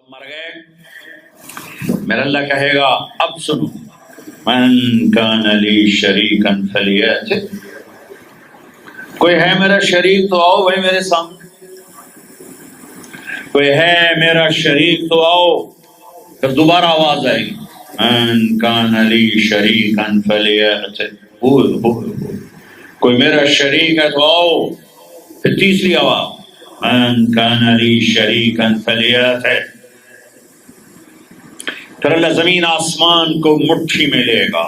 مر گئے، میرا اللہ کہے گا اب سنو، من کان لی شریکا فلیأت، کوئی ہے میرا شریک تو آؤ بھائی میرے سامنے، کوئی ہے میرا شریک تو آؤ۔ پھر دوبارہ آواز آئے گی من کان لی شریکا فلیأت، کوئی میرا شریک ہے تو آؤ۔ پھر تیسری آواز من کان لی شریکا فلیأت، پھر اللہ زمین آسمان کو مٹھی میں لے گا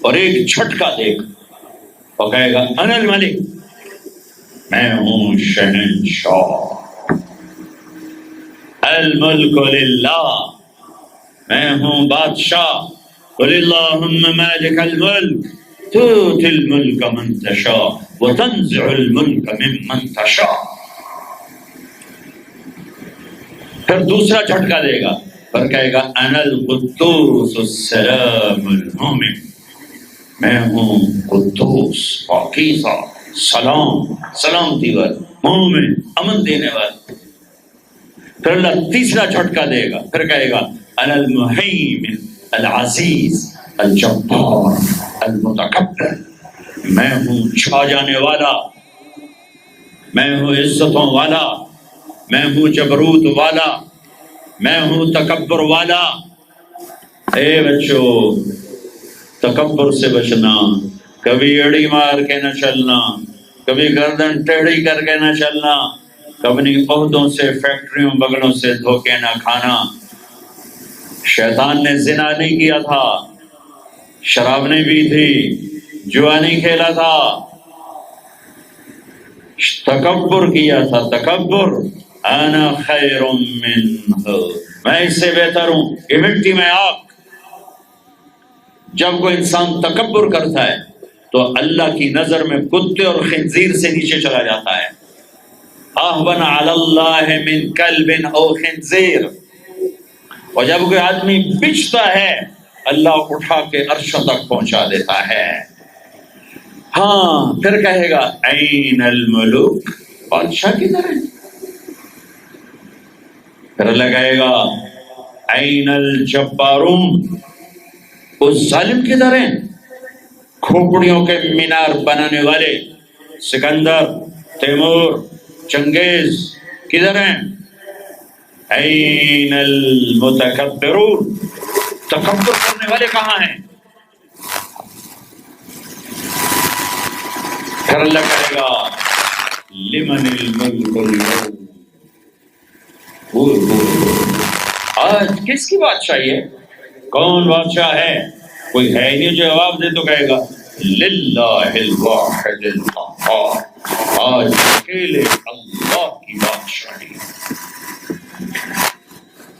اور ایک جھٹکا دے گا اور کہے گا انا الملک، میں ہوں شہنشاہ، الملک للہ، میں ہوں بادشاہ، قل اللہم مالک الملک تؤتی الملک من تشاء وتنزع الملک ممن تشاء۔ پھر دوسرا جھٹکا دے گا، پھر کہے گا انا القدوس السلام المومن، میں ہوں قدوس پاکیزہ، سلام، سلامتی والا، مومن، امن دینے والا۔ پھر اللہ تیسرا جھٹکا دے گا، پھر کہے گا انا المہیمن العزیز الجبار المتکبر، میں ہوں چھا جانے والا، میں ہوں عزتوں والا، میں ہوں جبروت والا، میں ہوں تکبر والا۔ اے بچو، تکبر سے بچنا، کبھی اڑی مار کے نہ چلنا، کبھی گردن ٹیڑھی کر کے نہ چلنا، کبھی عہدوں سے، فیکٹریوں بغلوں سے دھوکے نہ کھانا۔ شیطان نے زنا نہیں کیا تھا، شراب نہیں پی تھی، جوا نہیں کھیلا تھا، تکبر کیا تھا، تکبر، انا خیر منہ، میں اس سے بہتر ہوں، یہ مٹی میں آگ۔ جب کوئی انسان تکبر کرتا ہے تو اللہ کی نظر میں کتے اور خنزیر سے نیچے چلا جاتا ہے۔ اہون علی اللہ من کلب او خنزیر، اور جب کوئی آدمی بچتا ہے اللہ اٹھا کے عرش تک پہنچا دیتا ہے۔ ہاں پھر کہے گا این الملوک، بادشاہ کدھر ہے؟ پھر اللہ کہے گا این الجبارون، اس ظالم کدھر ہیں؟ کھوپڑیوں کے مینار بنانے والے سکندر، تیمور، چنگیز کدھر ہیں؟ این المتکبرون، تکبر کرنے والے کہاں ہیں؟ پھر اللہ کہے گا لمن الملک اليوم، آج کس کی بادشاہی ہے؟ کون بادشاہ ہے؟ کوئی ہے نہیں جو جواب دے تو کہے گا للہ الواحد القہار، آج اکیلے اللہ کی بادشاہی۔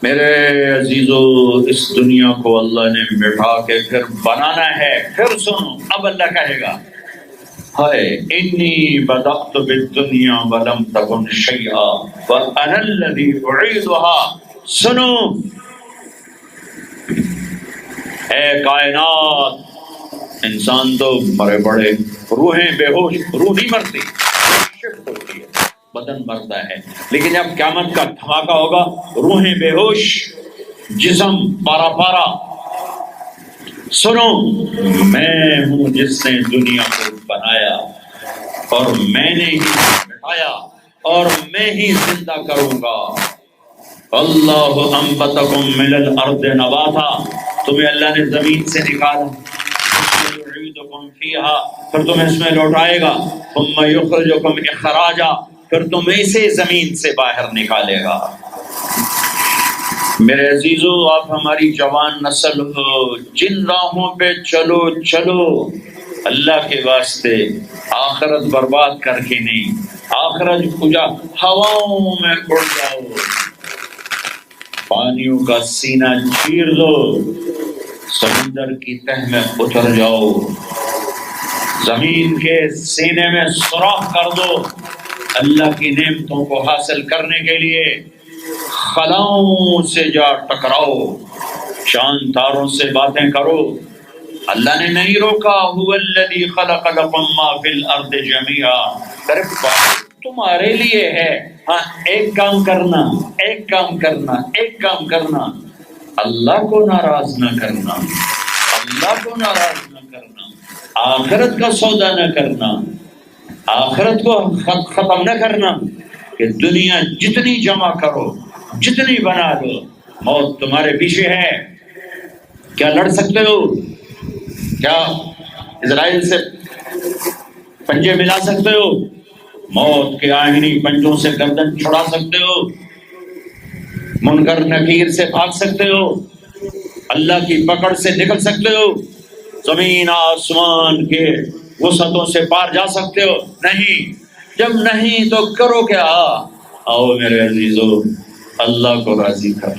میرے عزیزو، اس دنیا کو اللہ نے بٹھا کے پھر بنانا ہے۔ پھر سنو، اب اللہ کہے گا ہائے انی بدأت بالدنیا ولم تکن شیئا وانا الذی اعیدها۔ سنو اے کائنات، انسان تو بڑے بڑے روحیں بے ہوش، روح نہیں مرتی، شفٹ ہوتی ہے، بدن مرتا ہے، لیکن جب قیامت کا دھماکہ ہوگا روحیں بے ہوش، جسم پارا پارا۔ سنو، میں ہوں جس نے دنیا کو بنایا اور میں نے ہی بٹھایا اور میں ہی زندہ کروں گا۔ اللہ انبتکم من الارض نباتا، تمہیں اللہ نے زمین سے نکالا، یعیدکم فیہا، پھر تمہیں اس میں لوٹائے گا، ثم یخرجکم اخراجا، پھر تمہیں اسے زمین سے باہر نکالے گا۔ میرے عزیزو، آپ ہماری جوان نسل ہو، جن راہوں پہ چلو چلو اللہ کے واسطے، آخرت برباد کر کے نہیں، آخرت کجا ہواؤں میں اڑ جاؤ، پانیوں کا سینہ چیر دو، سمندر کی تہ میں اتر جاؤ، زمین کے سینے میں سوراخ کر دو، اللہ کی نعمتوں کو حاصل کرنے کے لیے خلاؤں سے جا ٹکراؤ، چاند تاروں سے باتیں کرو۔ اللہ نے نہیں روکا، هو الذی خلق لکم ما فی الارض جمیعا، صرف تمہارے لیے ہے، ہاں ایک کام کرنا، ایک کام کرنا، ایک کام کرنا، اللہ کو ناراض نہ کرنا، اللہ کو ناراض نہ کرنا، آخرت کا سودا نہ کرنا، آخرت کو ختم نہ کرنا کہ دنیا جتنی جمع کرو، جتنی بنا دو، موت تمہارے پیچھے ہے۔ کیا لڑ سکتے ہو؟ کیا اسرائیل سے پنجے ملا سکتے ہو؟ موت کے آہنی پنجوں سے گردن چھڑا سکتے ہو؟ منکر نکیر سے بھاگ سکتے ہو؟ اللہ کی پکڑ سے نکل سکتے ہو؟ زمین آسمان کے وسعتوں سے پار جا سکتے ہو؟ نہیں۔ جب نہیں تو کرو کیا؟ آؤ میرے عزیزو، اللہ کو راضی کر،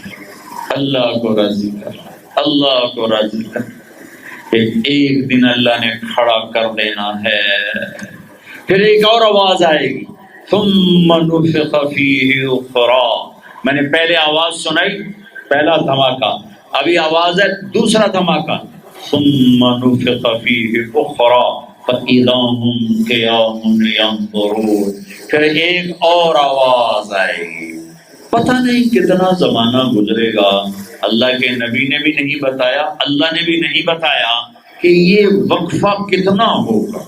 اللہ کو راضی کر، اللہ کو راضی کر۔ ایک دن اللہ نے کھڑا کر دینا ہے، پھر ایک اور آواز آئے گی، ثم نفخ فیہ اخری۔ میں نے پہلے آواز سنائی، پہلا دھماکہ، ابھی آواز ہے دوسرا دھماکہ، ثم نفخ فیہ اخری فاذا هم قیام ینظرون۔ پھر ایک اور آواز آئے گی۔ پتہ نہیں کتنا زمانہ گزرے گا، اللہ کے نبی نے بھی نہیں بتایا، اللہ نے بھی نہیں بتایا کہ یہ وقفہ کتنا ہوگا،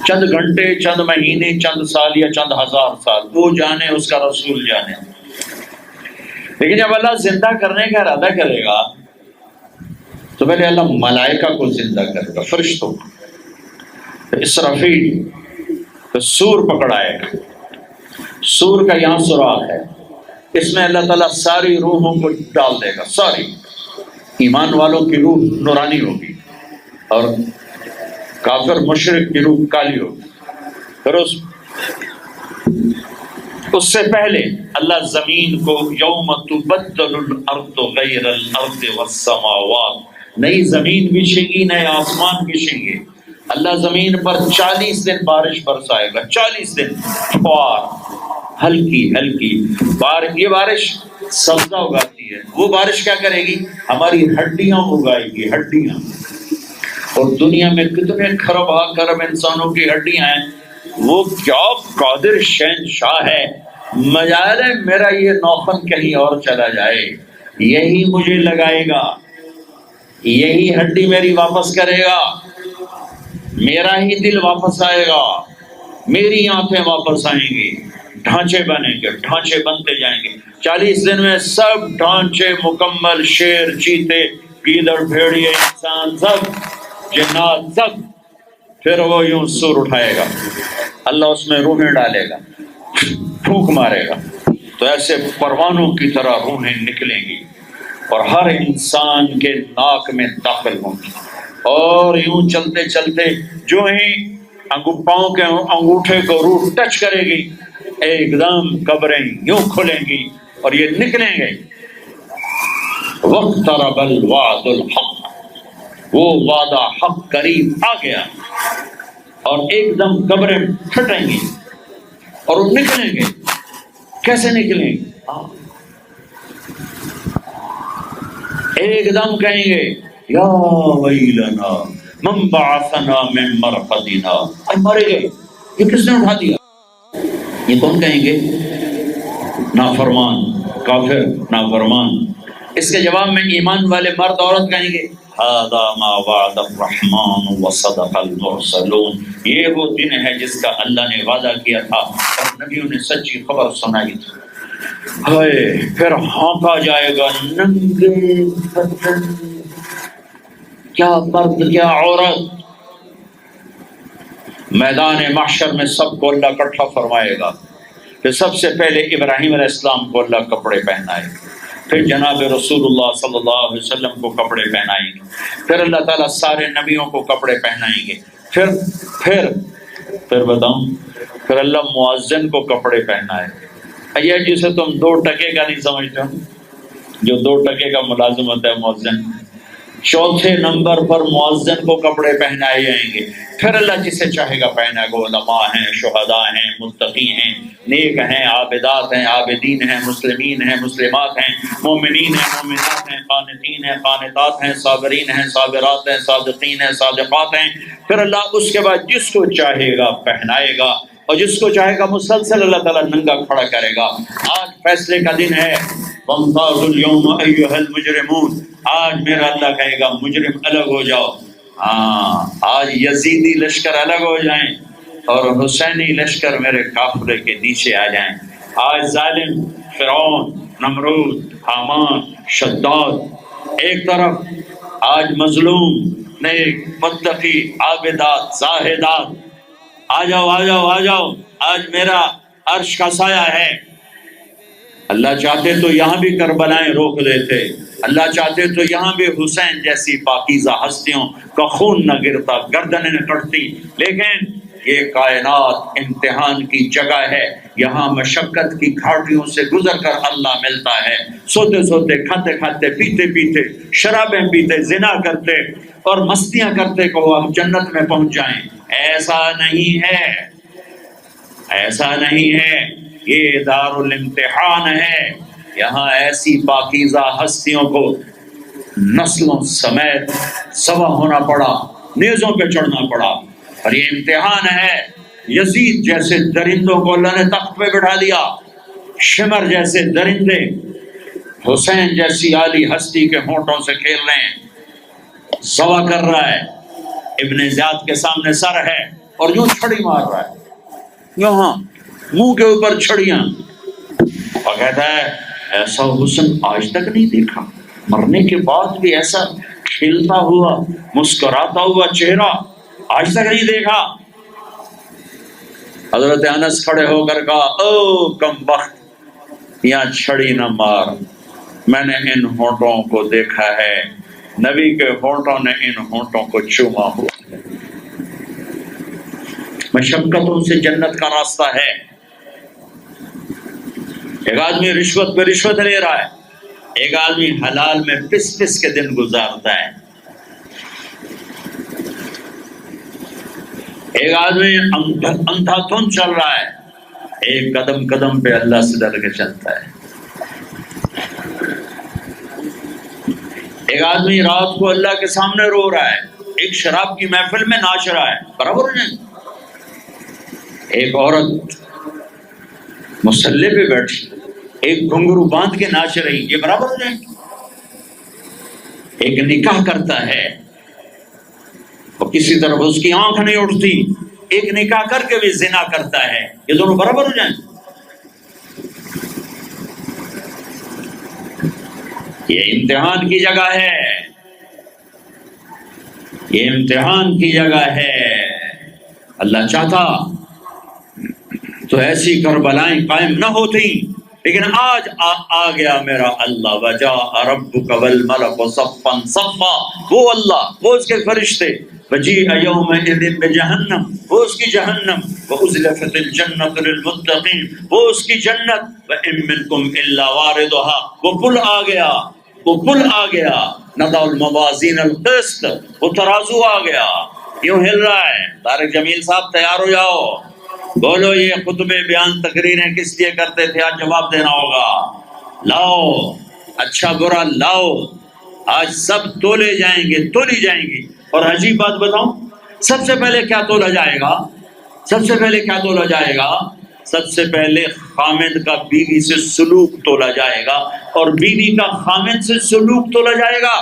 چند گھنٹے، چند مہینے، چند سال یا چند ہزار سال، وہ جانے، اس کا رسول جانے۔ لیکن جب اللہ زندہ کرنے کا ارادہ کرے گا تو پہلے اللہ ملائکہ کو زندہ کرے گا، فرشتوں کو، اسرافیل، تو سور پکڑائے گا۔ سور کا یہاں سراغ ہے، اس میں اللہ تعالیٰ ساری روحوں کو ڈال دے گا، ساری ایمان والوں کی روح نورانی ہوگی اور کافر مشرک کی روح کالی ہوگی۔ پھر اس سے پہلے اللہ زمین کو یوم تبدل الارض غیر الارض والسماوات، نئی زمین بچھے گی، نئے آسمان بچھیں گے۔ اللہ زمین پر 40 دن بارش برسائے گا، 40 دن فوار، ہلکی ہلکی یہ بارش سبزہ اگاتی ہے، وہ بارش کیا کرے گی؟ ہماری ہڈیاں اگائے گی، ہڈیاں۔ اور دنیا میں کتنے کھرب انسانوں کی ہڈیاں ہیں، وہ کیا قادر شہنشاہ ہے، مجال ہے میرا یہ نوخن کہیں اور چلا جائے، یہی مجھے لگائے گا، یہی ہڈی میری واپس کرے گا، میرا ہی دل واپس آئے گا، میری آنکھیں واپس آئیں گی، ڈھانچے بنیں گے، ڈھانچے بنتے جائیں گے۔ 40 دن میں سب ڈھانچے مکمل، شیر، چیتے، گیدڑ، بھیڑیے، انسان، سب جنات، سب۔ پھر وہ یوں سور اٹھائے گا، اللہ اس میں روحیں ڈالے گا، پھونک مارے گا، تو ایسے پروانوں کی طرح روحیں نکلیں گی اور ہر انسان کے ناک میں داخل ہوں گی، اور یوں چلتے چلتے جو ہی پاؤں کے انگوٹھے کو روح ٹچ کرے گی، ایک دم قبریں یوں کھلیں گی اور یہ نکلیں گے۔ واقترب الوعد الحق، وہ وعدہ حق قریب آ گیا، اور ایک دم قبریں پھٹیں گی اور وہ نکلیں گے۔ کیسے نکلیں گے؟ ایک دم کہیں گے، یا ویلنا من بعثنا من مرقدنا، مرے گئے، یہ کس نے اٹھا دیا؟ یہ کون کہیں گے؟ نافرمان، کافر، نافرمان۔ اس کے جواب میں ایمان والے مرد عورت کہیں گے، ھذا ما وعد الرحمن وصدق المرسلون، یہ وہ دن ہے جس کا اللہ نے وعدہ کیا تھا اور نبیوں نے سچی خبر سنائی تھی۔ ہائے، پھر ہانکا جائے گا، ننگے بدن، کیا مرد کیا عورت، میدان محشر میں سب کو اللہ اکٹھا فرمائے گا۔ پھر سب سے پہلے ابراہیم علیہ السلام کو اللہ کپڑے پہنائے گا، پھر جناب رسول اللہ صلی اللہ علیہ وسلم کو کپڑے پہنائیں گے، پھر اللہ تعالیٰ سارے نبیوں کو کپڑے پہنائیں گے، پھر بتاؤں، پھر اللہ مؤذن کو کپڑے پہنائے۔ یہ جسے تم 2 ٹکے کا نہیں سمجھتے ہو، جو 2 ٹکے کا ملازم ہوتا ہے مؤذن، چوتھے نمبر پر مؤذن کو کپڑے پہنائے جائیں گے، پھر اللہ جسے چاہے گا پہنائے گا۔ علماء ہیں، شہداء ہیں، متقی ہیں، نیک ہیں، عابدات ہیں، عابدین ہیں، مسلمین ہیں، مسلمات ہیں، مومنین ہیں، مومنات ہیں، قانتین ہیں، قانتات ہیں، صابرین ہیں، صابرات ہیں، صادقین ہیں، صادقات ہیں۔ پھر اللہ اس کے بعد جس کو چاہے گا پہنائے گا، اور جس کو چاہے گا مسلسل اللہ تعالیٰ ننگا کھڑا کرے گا۔ آج فیصلے کا دن ہے، وَامْتَازُوا الْيَوْمَ أَيُّهَا الْمُجْرِمُونَ، آج میرا اللہ کہے گا مجرم الگ ہو جاؤ۔ ہاں، آج یزیدی لشکر الگ ہو جائیں اور حسینی لشکر میرے قافلے کے نیچے آ جائیں۔ آج ظالم فرعون، نمرود، حامان، شداد ایک طرف، آج مظلوم، نیک، متقی، عابدات، زاہدات، آ جاؤ آ جاؤ آ جاؤ، آج میرا عرش کا سایہ ہے۔ اللہ چاہتے تو یہاں بھی کربلائیں روک دیتے، اللہ چاہتے تو یہاں بھی حسین جیسی پاکیزہ ہستیوں کا خون نہ گرتا، گردنیں نہ کٹتی، لیکن یہ کائنات امتحان کی جگہ ہے، یہاں مشقت کی گھاٹیوں سے گزر کر اللہ ملتا ہے۔ سوتے سوتے، کھاتے کھاتے، پیتے پیتے، شرابیں پیتے، زنا کرتے اور مستیاں کرتے کہ ہم جنت میں پہنچ جائیں، ایسا نہیں ہے، ایسا نہیں ہے۔ یہ دار الامتحان ہے، یہاں ایسی پاکیزہ ہستیوں کو نسلوں سمیت سوا ہونا پڑا، نیزوں پہ چڑھنا پڑا، اور یہ امتحان ہے۔ یزید جیسے درندوں کو اللہ نے تخت پہ بٹھا دیا، شمر جیسے درندے حسین جیسی عالی ہستی کے ہونٹوں سے کھیل رہے ہیں، سوا کر رہا ہے، ابن زیاد کے سامنے سر ہے اور یوں چھڑی مار رہا ہے، یہاں منہ کے اوپر چھڑیاں، اور کہتا ہے ایسا حسن آج تک نہیں دیکھا، مرنے کے بعد بھی ایسا کھلتا ہوا مسکراتا ہوا چہرہ آج تک نہیں دیکھا۔ حضرت انس کھڑے ہو کر کہا او کم بخت، یہاں چھڑی نہ مار، میں نے ان ہونٹوں کو دیکھا ہے، نبی کے ہونٹوں نے ان ہونٹوں کو چوما ہوا۔ مشقتوں سے جنت کا راستہ ہے۔ ایک آدمی رشوت پہ رشوت لے رہا ہے، ایک آدمی حلال میں پس پس کے دن گزارتا ہے، ایک آدمی اندھا دھند چل رہا ہے، ایک قدم قدم پہ اللہ سے ڈر کے چلتا ہے۔ ایک آدمی رات کو اللہ کے سامنے رو رہا ہے، ایک شراب کی محفل میں ناچ رہا ہے، برابر ہو جائیں۔ ایک عورت مصلی پہ بیٹھی، ایک گھنگرو باندھ کے ناچ رہی، یہ برابر ہو جائیں۔ ایک نکاح کرتا ہے اور کسی طرف اس کی آنکھ نہیں اٹھتی، ایک نکاح کر کے بھی زنا کرتا ہے، یہ دونوں برابر ہو جائیں۔ یہ امتحان کی جگہ ہے، یہ امتحان کی جگہ ہے۔ اللہ چاہتا تو ایسی کربلائیں قائم نہ ہوتی، لیکن آج آ گیا میرا اللہ، وجاء ربک والملک صفا صفا، وہ اللہ، وہ اس کے فرشتے، وجیء یومئذ بجہنم، وہ اس کی جہنم، وازلفت الجنۃ للمتقین، وہ اس کی جنت، وان منکم الا واردها، وہ پل آ گیا، وہ پل آ گیا، نضع الموازین القسط، وہ ترازو آ گیا، یوں ہل رہا ہے۔ طارق جمیل صاحب تیار ہو جاؤ، بولو یہ خطبے بیان تقریریں کس لیے کرتے تھے، آج جواب دینا ہوگا، لاؤ اچھا برا لاؤ، آج سب تولے جائیں گے، تولی جائیں گی۔ اور عجیب بات بتاؤں، سب سے پہلے کیا تولا جائے گا؟ سب سے پہلے کیا تولا جائے گا؟ سب سے پہلے خامد کا بیوی سے سلوک تولا جائے گا، اور بیوی کا خامد سے سلوک تولا جائے گا۔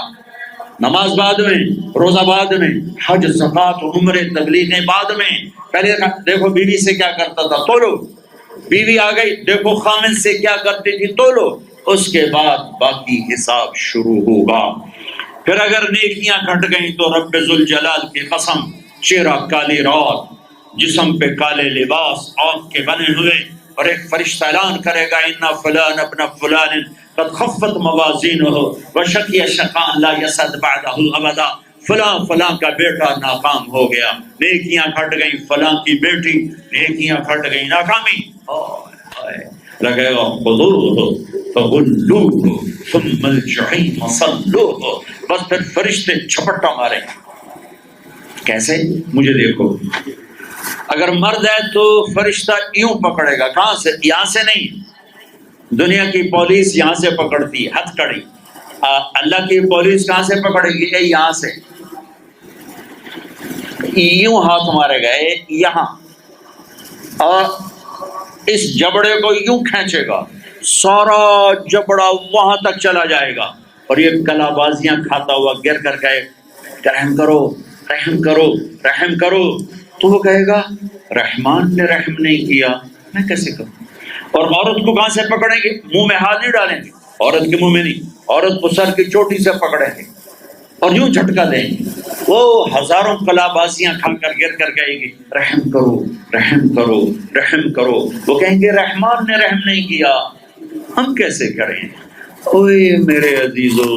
نماز بعد میں، روزہ بعد میں، حج، زکات، عمرے، تبلیغیں بعد میں۔ پہلے دیکھو بیوی سے کیا کرتا تھا، تولو، بیوی آ گئی، دیکھو خامد سے کیا کرتی تھی، تولو، اس کے بعد باقی حساب شروع ہوگا۔ پھر اگر نیکیاں گھٹ گئیں تو رب ذوالجلال کی قسم، چہرہ کالی رات، جسم پہ کالے لباس، آنکھ کے بنے ہوئے، اور ایک فرشتہ اعلان کرے گا اِنَّ فلان ابن فلان قد خفت موازینہ وشقی شقاء لا یسعد بعدہ ابدا، فلاں فلاں کا بیٹا ناکام ہو گیا، نیکیاں گھٹ گئیں، فلاں کی بیٹی، نیکیاں گھٹ گئیں، ناکامی۔ لگے گا خذوہ فغلوہ ثم الجحیم صلوہ، بس پھر فرشتے جھپٹا ماریں گے. کیسے؟ مجھے دیکھو، اگر مرد ہے تو فرشتہ یوں پکڑے گا. کہاں سے؟ یہاں سے نہیں. دنیا کی پولیس یہاں سے پکڑتی ہے، ہتھ کڑی. اللہ کی پولیس کہاں سے پکڑے گی؟ یہاں سے. یوں ہاتھ مارے گئے یہاں، اور اس جبڑے کو یوں کھینچے گا، سارا جبڑا وہاں تک چلا جائے گا، اور یہ کلا بازیاں کھاتا ہوا گر کر کہے رحم کرو رحم کرو رحم کرو. تو وہ کہے گا رحمان نے رحم نہیں کیا، میں کیسے کروں؟ اور عورت کو کہاں سے پکڑیں گے؟ منہ میں ہاتھ نہیں ڈالیں گے، عورت کے منہ میں نہیں، عورت کو سر کی چوٹی سے پکڑیں گے اور یوں جھٹکا دیں گے. وہ ہزاروں کلا بازیاں کھا کر گر کر کہے گی رحم کرو رحم کرو رحم کرو. وہ کہیں گے رحمان نے رحم نہیں کیا، ہم کیسے کریں؟ اوے میرے عزیزو،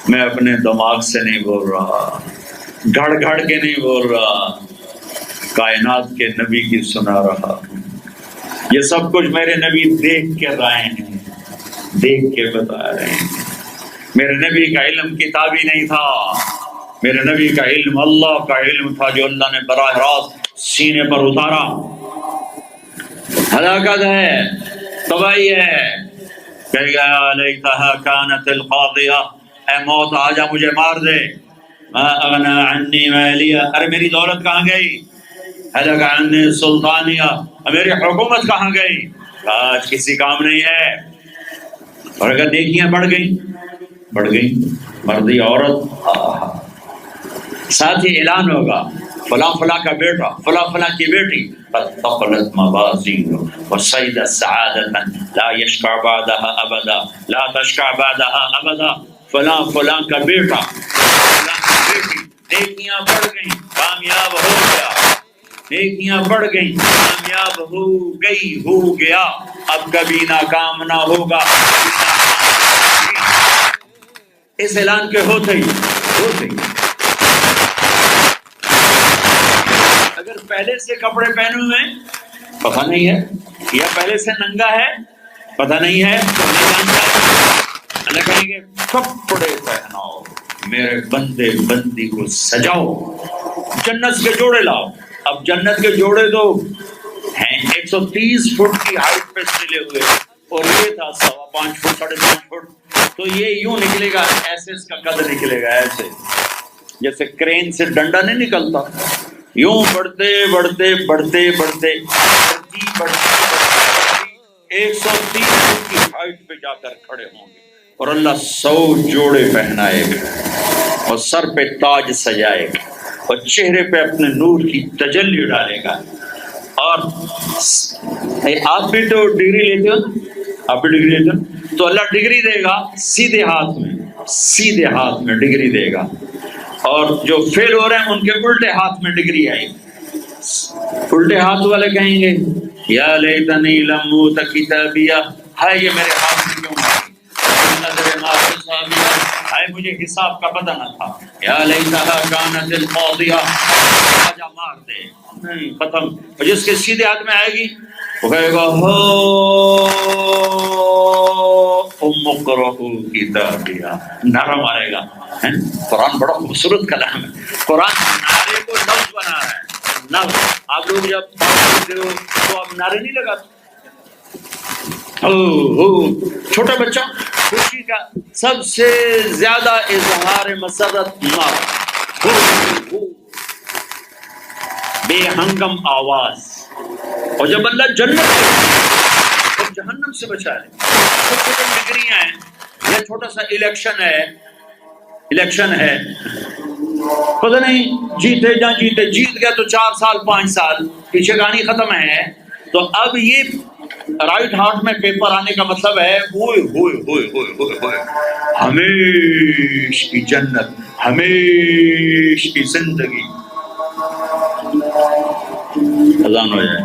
میں اپنے دماغ سے نہیں بول رہا، گھڑ گھڑ کے نہیں بول رہا، کائنات کے نبی کی سنا رہا ہوں. یہ سب کچھ میرے نبی دیکھ کے رائے ہیں، دیکھ کے بتا رہے ہیں. میرے نبی کا علم کتابی نہیں تھا، میرے نبی کا علم اللہ کا علم تھا جو اللہ نے براہ راست سینے پر اتارا. ہلاکت ہے، تباہی ہے. کہے گا لیتہا کانت القاضیہ، اے موت آجا مجھے مار دے. ما اغنی عنی مالیہ، ارے میری دولت کہاں گئی؟ ہلک عنی سلطانیہ، میری حکومت کہاں گئی؟ آج کسی کام نہیں ہے. اور اگر نیکیاں بڑھ گئی، مردی عورت، ساتھ ہی اعلان ہوگا فلاں فلاں کا بیٹا، فلاں فلاں کی بیٹی قد ثقلت موازینہ وصید سعادتا لا یشکع بعدها ابدا، لا تشکع بعدها ابدا. فلاں فلاں کا بیٹا، فلاں کی بیٹی، نیکیاں بڑھ گئیں، کامیاب ہو گیا. نیکیاں بڑھ گئیں، کامیاب ہو گئی، ہو گیا، اب کبھی ناکام نہ ہوگا. اس اعلان کے ہوتے ہی اگر پہلے سے کپڑے پہنے ہوئے پتہ نہیں ہے، یا پہلے سے ننگا ہے پتہ نہیں ہے، تو نہیں جانتا ہے. اللہ کہیں گے کپڑے پہناؤ، میرے بندے بندی کو سجاؤ، جنت کے جوڑے لاؤ. اب جنت کے جوڑے تو ہیں 130 فٹ کی ہائٹ پہ سلے ہوئے، اور یہ تھا 5.25 فٹ 5.5 فٹ. تو یہ یوں نکلے گا، ایسے اس کا قد نکلے گا، ایسے جیسے کرین سے ڈنڈا نہیں نکلتا. یوں بڑھتے بڑھتے بڑھتے بڑھتے 130 فٹ کی ہائٹ پہ جا کر کھڑے ہوں گے، اور اللہ 100 جوڑے پہنائے گا، اور سر پہ تاج سجائے گا، اور چہرے پہ اپنے نور کی تجلی ڈالے گا. اور آپ بھی تو ڈگری لیتے ہو، آپ بھی ڈگری لیتے ہو، تو اللہ ڈگری دے گا سیدھے ہاتھ میں ڈگری دے گا. اور جو فیل ہو رہے ہیں ان کے الٹے ہاتھ میں ڈگری آئی. الٹے ہاتھ والے کہیں گے یا لیتنی لم اوت کتابیہ، ہائے یہ میرے ہاتھ میں کیوں آئی، ہائے مجھے حساب کا پتہ نہ تھا. یا لیتہا کانت القاضیہ، آجا مار دے، نہیں ختم. اور جس کے سیدھے ہاتھ میں آئے گی وہ کہے گا اقرؤوا کتابیہ، نعرہ مارے گا. قرآن بڑا خوبصورت کلام ہے. قرآن نعرے کو لفظ بنا رہا ہے، نفس. آپ لوگ جب پڑھتے ہو تو آپ نعرے نہیں لگاتے. چھوٹا بچہ خوشی کا سب سے زیادہ اظہار مسرت بے ہنگم آواز. اور جب اللہ جنت اور جہنم سے بچا لے، چھوٹی چھوٹی ڈگریاں ہیں، یہ چھوٹا سا الیکشن ہے، پتہ نہیں جیتے جا جیتے، جیت گیا تو 4 سال 5 سال پیچھے کہانی ختم ہے. تو اب یہ رائٹ ہارٹ میں پیپر آنے کا مطلب ہے ہوئے ہوئے ہوئے ہوئے ہوئے ہوئے ہمیش کی جنت، ہمیش کی زندگی. اذان ہو جائے.